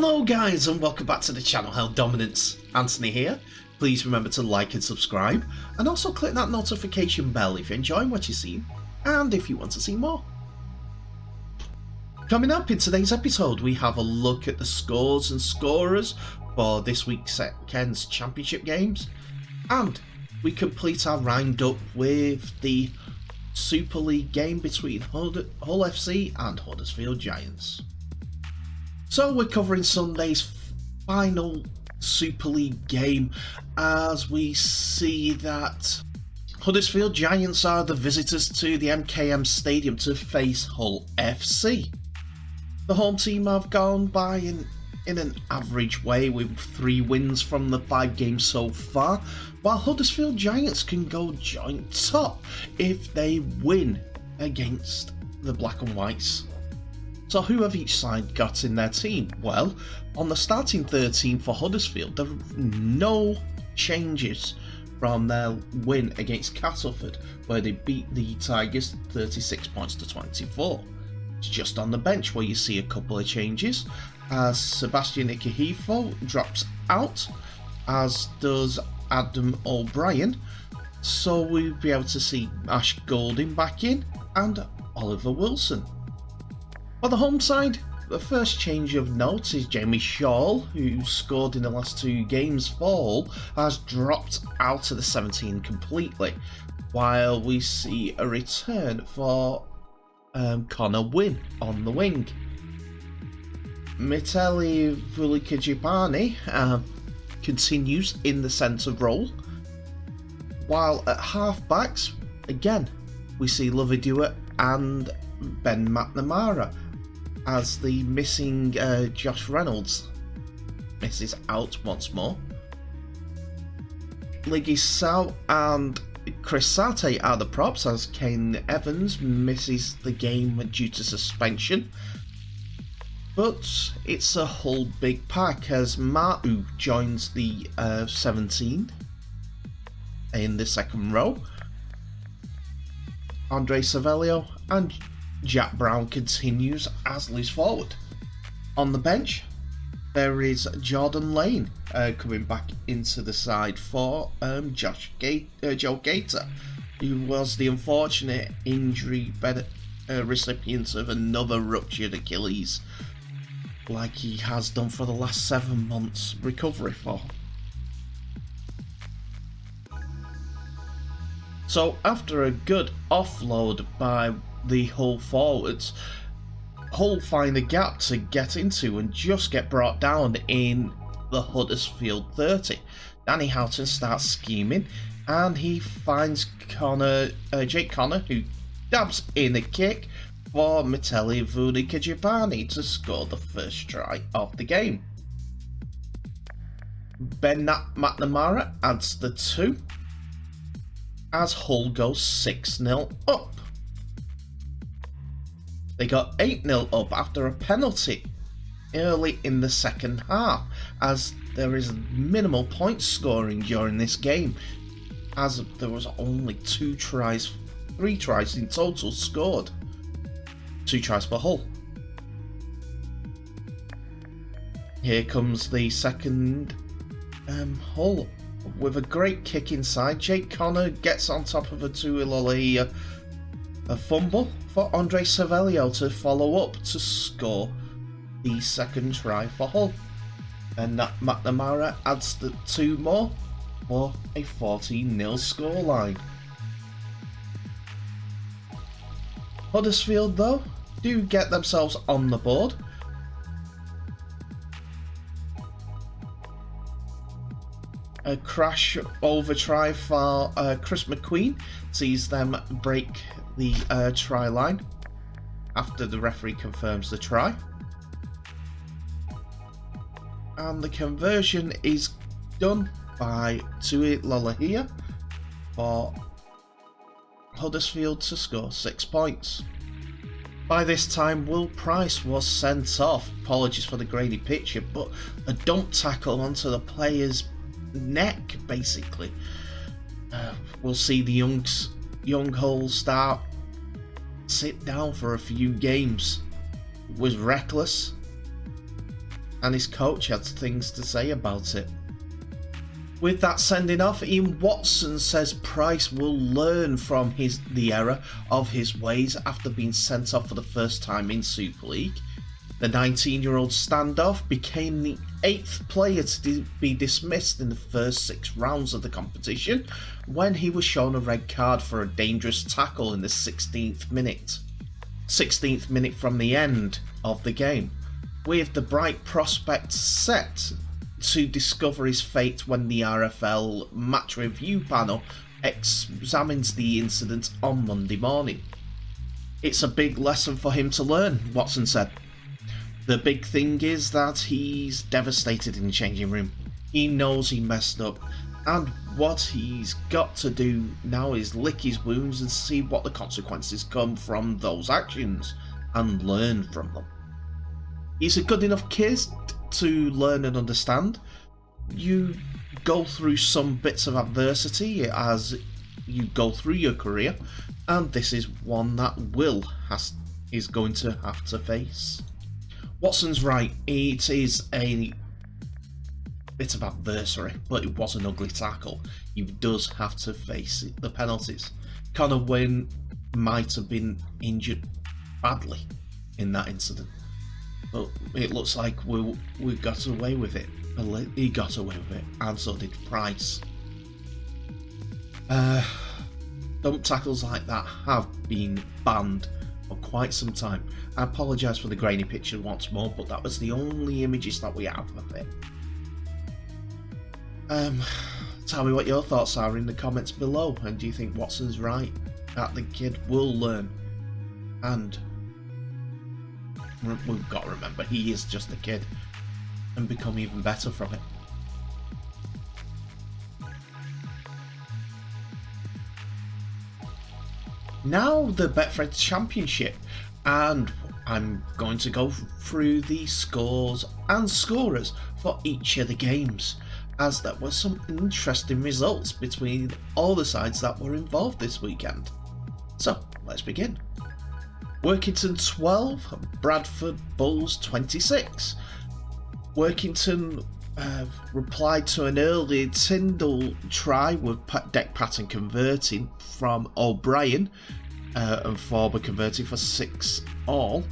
Hello guys and welcome back to the channel. Hell Dominance, Anthony here. Please remember to like and subscribe and also click that notification bell if you're enjoying what you're seeing and if you want to see more. Coming up in today's episode we have a look at the scores and scorers for this week's weekend's championship games, and we complete our roundup with the Super League game between Hull FC and Huddersfield Giants. So we're covering Sunday's final Super League game as we see that Huddersfield Giants are the visitors to the MKM Stadium to face Hull FC. The home team have gone by in an average way with 3 wins from the 5 games so far, while Huddersfield Giants can go joint top if they win against the Black and Whites. So who have each side got in their team? Well, on the starting 13 for Huddersfield, there are no changes from their win against Castleford, where they beat the Tigers 36 points to 24. It's just on the bench where you see a couple of changes, as Sebastian Ikehefo drops out, as does Adam O'Brien, so we'll be able to see Ash Golding back in and Oliver Wilson. For the home side, the first change of note is Jamie Shaw, who scored in the last 2 games for Hull, has dropped out of the 17 completely, while we see a return for Connor Wynn on the wing. Miteli Vulikajipani continues in the centre role, while at half-backs, again, we see Lovidua and Ben McNamara, as the missing Josh Reynolds misses out once more. Liggy Sow and Chris Sate are the props, as Kane Evans misses the game due to suspension. But it's a whole big pack as Matu joins the 17 in the second row. Andre Savelio and Jack Brown continues as loose forward. On the bench, there is Jordan Lane coming back into the side for Joe Gator, who was the unfortunate injury recipient of another ruptured Achilles, like he has done for the last 7 months recovery for. So after a good offload by the Hull forwards, Hull find a gap to get into and just get brought down in the Huddersfield 30. Danny Houghton starts scheming and he finds Jake Connor, who dabs in a kick for Miteli Vulikajipani to score the first try of the game. Ben McNamara adds the 2 as Hull goes 6-0 up. They got 8-0 up after a penalty early in the second half, as there is minimal point scoring during this game, as there was only 3 tries in total scored. 2 tries for Hull. Here comes the second Hull with a great kick inside. Jake Connor gets on top of a Tuilolehia, a fumble for Andre Savelio to follow up to score the second try for Hull, and McNamara adds the 2 more for a 14-0 scoreline. Huddersfield though do get themselves on the board. A crash over try for Chris McQueen sees them break the try line after the referee confirms the try, and the conversion is done by Tuilolehia for Huddersfield to score 6 points. By this time, Will Price was sent off. Apologies for the grainy picture, but a dump tackle onto the player's neck, basically. We'll see the young Hull start sit down for a few games. It was reckless, and his coach had things to say about it. With that sending off, Ian Watson says Price will learn from the error of his ways after being sent off for the first time in Super League. The 19-year-old standoff became the 8th player to be dismissed in the first 6 rounds of the competition when he was shown a red card for a dangerous tackle in the 16th minute. 16th minute from the end of the game, with the bright prospect set to discover his fate when the RFL match review panel examines the incident on Monday morning. It's a big lesson for him to learn, Watson said. The big thing is that he's devastated in the changing room. He knows he messed up, and what he's got to do now is lick his wounds and see what the consequences come from those actions and learn from them. He's a good enough kid to learn and understand. You go through some bits of adversity as you go through your career, and this is one that is going to have to face. Watson's right, it is a bit of adversary, but it was an ugly tackle. He does have to face the penalties. Connor Wynn might have been injured badly in that incident, but it looks like we got away with it. He got away with it, and so did Price. Dump tackles like that have been banned for quite some time. I apologise for the grainy picture once more, but that was the only images that we have of it. Tell me what your thoughts are in the comments below, and do you think Watson's right that the kid will learn? And we've got to remember, he is just a kid, and become even better from it. Now the Betfred Championship, and I'm going to go through the scores and scorers for each of the games, as there were some interesting results between all the sides that were involved this weekend. So let's begin. Workington 12, Bradford Bulls 26. Workington replied to an early Tyndall try with deck pattern converting from O'Brien and Forber converting for 6-all,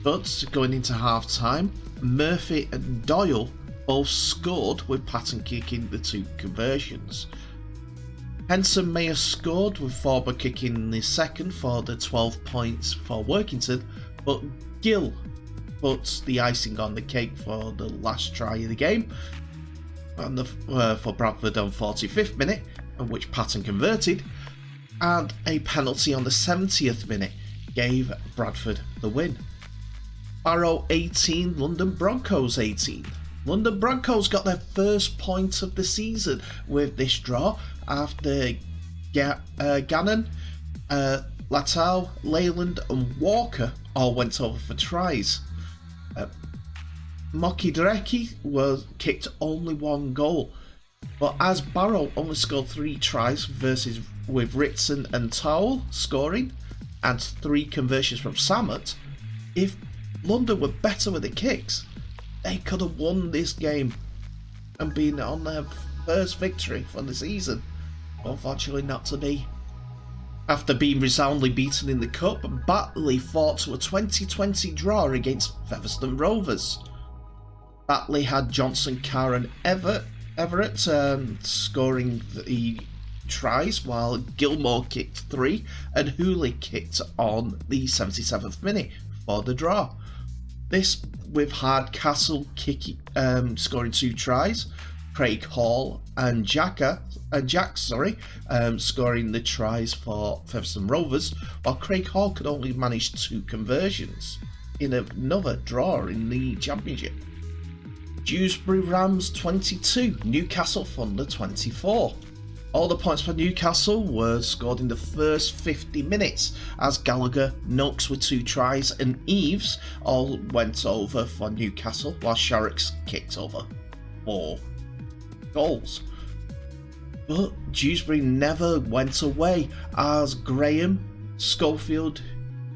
but going into half time, Murphy and Doyle both scored with pattern kicking the 2 conversions. Henson may have scored with Forber kicking the second for the 12 points for Workington, but Gill puts the icing on the cake for the last try of the game, and for Bradford on 45th minute, which Patton converted, and a penalty on the 70th minute gave Bradford the win. Barrow 18, London Broncos 18. London Broncos got their first point of the season with this draw after Gannon, Latau, Leyland and Walker all went over for tries. Mokidreki was kicked only 1 goal, but as Barrow only scored 3 tries with Ritson and Towell scoring and 3 conversions from Samet, if London were better with the kicks, they could have won this game and been on their first victory for the season. Unfortunately not to be. After being resoundingly beaten in the Cup, Batley fought to a 2020 draw against Featherstone Rovers. Batley had Johnson, Carr and Everett scoring the tries, while Gilmore kicked 3 and Hooley kicked on the 77th minute for the draw. This with Hardcastle scoring 2 tries, Craig Hall and Jack scoring the tries for Featherstone Rovers, while Craig Hall could only manage 2 conversions in another draw in the Championship. Dewsbury Rams 22, Newcastle Thunder 24. All the points for Newcastle were scored in the first 50 minutes as Gallagher, Noakes with 2 tries and Eves all went over for Newcastle, while Sharrocks kicked over 4 goals. But Dewsbury never went away as Graham, Schofield,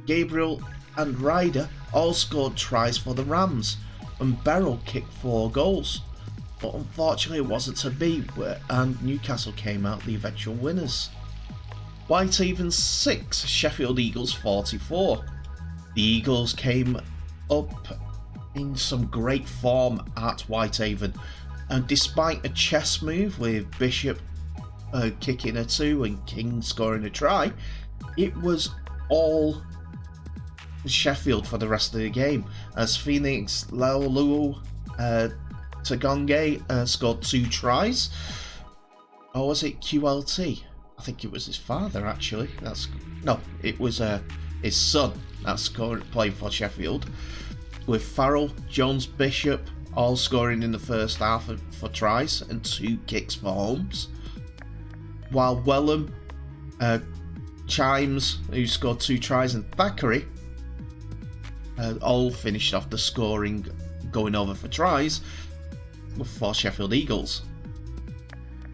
Gabriel and Ryder all scored tries for the Rams. and Beryl kicked 4 goals. But unfortunately it wasn't to be, and Newcastle came out the eventual winners. Whitehaven 6, Sheffield Eagles 44. The Eagles came up in some great form at Whitehaven, and despite a chess move with Bishop kicking a 2 and King scoring a try, it was all Sheffield for the rest of the game, as Phoenix Laulu Tagonge scored 2 tries. Or was it QLT? I think it was his father actually. It was his son that scored, playing for Sheffield, with Farrell, Jones, Bishop all scoring in the first half for tries and 2 kicks for Holmes, while Wellham, Chimes, who scored 2 tries, and Thackeray all finished off the scoring, going over for tries for Sheffield Eagles.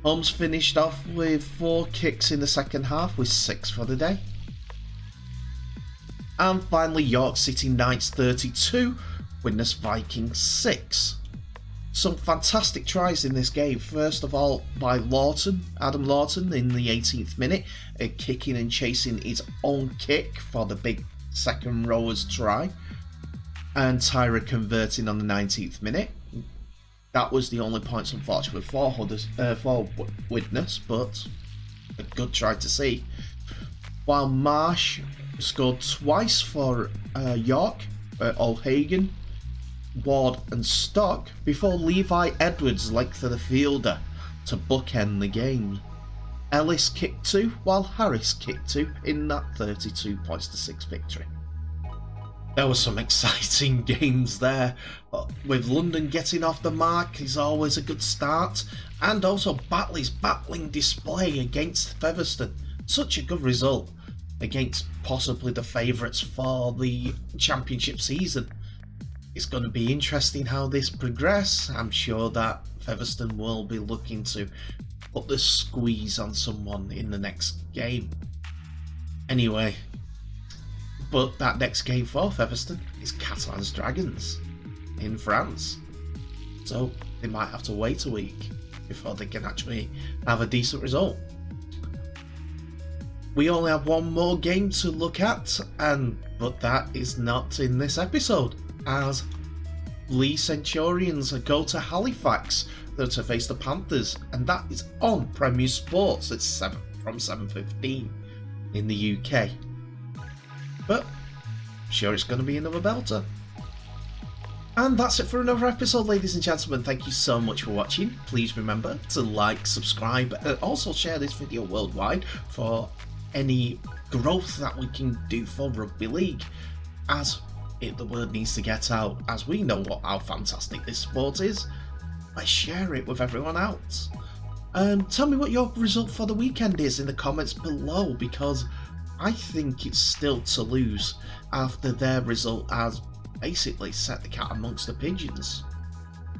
Holmes finished off with 4 kicks in the second half, with 6 for the day. And finally, York City Knights 32, Widnes Vikings 6. Some fantastic tries in this game. First of all, by Lawton, Adam Lawton, in the 18th minute, kicking and chasing his own kick for the big second rower's try, and Tyra converting on the 19th minute. That was the only points, unfortunately, for Widnes, but a good try to see. While Marsh scored twice for York, O'Hagan, Ward and Stock, before Levi Edwards legged for the fielder to bookend the game. Ellis kicked 2, while Harris kicked 2 in that 32 points to 6 victory. There were some exciting games there, with London getting off the mark is always a good start, and also Batley's battling display against Featherstone. Such a good result against possibly the favourites for the championship season. It's going to be interesting how this progresses. I'm sure that Featherstone will be looking to put the squeeze on someone in the next game. Anyway, but that next game for Featherstone is Catalans Dragons in France. So they might have to wait a week before they can actually have a decent result. We only have one more game to look at, but that is not in this episode, as Lee Centurions go to Halifax to face the Panthers, and that is on Premier Sports at 7:15 in the UK. But I'm sure it's going to be another belter. And that's it for another episode, ladies and gentlemen. Thank you so much for watching. Please remember to like, subscribe, and also share this video worldwide for any growth that we can do for Rugby League, as the word needs to get out, as we know how fantastic this sport is. Let's share it with everyone else. Tell me what your result for the weekend is in the comments below, because I think it's still Toulouse after their result has basically set the cat amongst the pigeons.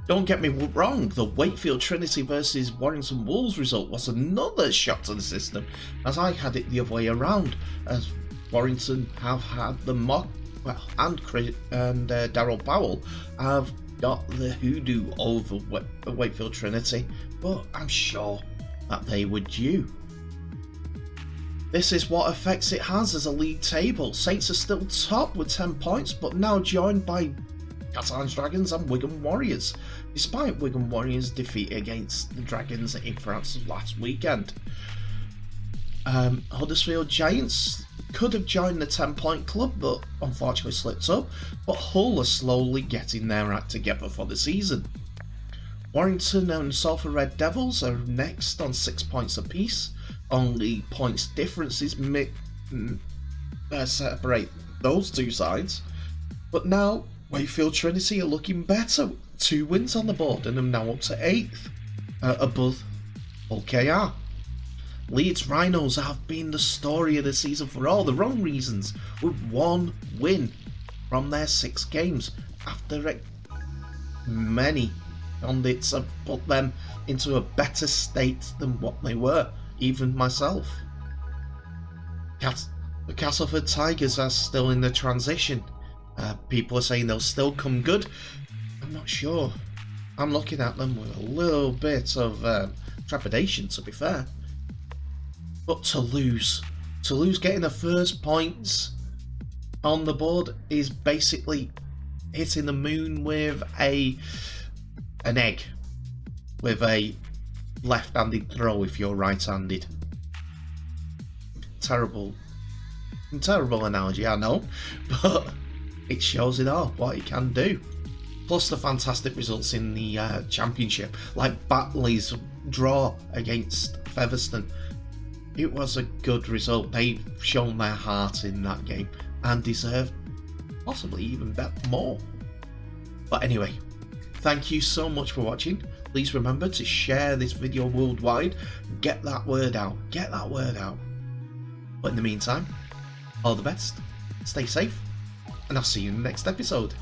Don't get me wrong, the Wakefield Trinity versus Warrington Wolves result was another shot to the system, as I had it the other way around, as Warrington have had the mock, and Daryl Powell have got the hoodoo over Wakefield Trinity, but I'm sure that they were due. This is what effects it has as a league table. Saints are still top with 10 points, but now joined by Catalans Dragons and Wigan Warriors, despite Wigan Warriors' defeat against the Dragons in France last weekend. Huddersfield Giants could have joined the 10-point club, but unfortunately slipped up, but Hull are slowly getting their act together for the season. Warrington and Salford Red Devils are next on 6 points apiece. Only points differences separate those two sides, but now Wakefield Trinity are looking better. 2 wins on the board and are now up to 8th, above OKR. Leeds Rhinos have been the story of the season for all the wrong reasons, with 1 win from their 6 games after many pundits have put them into a better state than what they were, even myself. The Castleford Tigers are still in the transition. People are saying they'll still come good. I'm not sure. I'm looking at them with a little bit of trepidation, to be fair. But to lose getting the first points on the board is basically hitting the moon with an egg, with a left-handed throw if you're right-handed. Terrible analogy, I know, but it shows it all, what he can do. Plus the fantastic results in the championship, like Batley's draw against Featherstone. It was a good result. They've shown their heart in that game and deserved possibly even more. But anyway, thank you so much for watching. Please remember to share this video worldwide. Get that word out. But in the meantime, all the best, stay safe, and I'll see you in the next episode.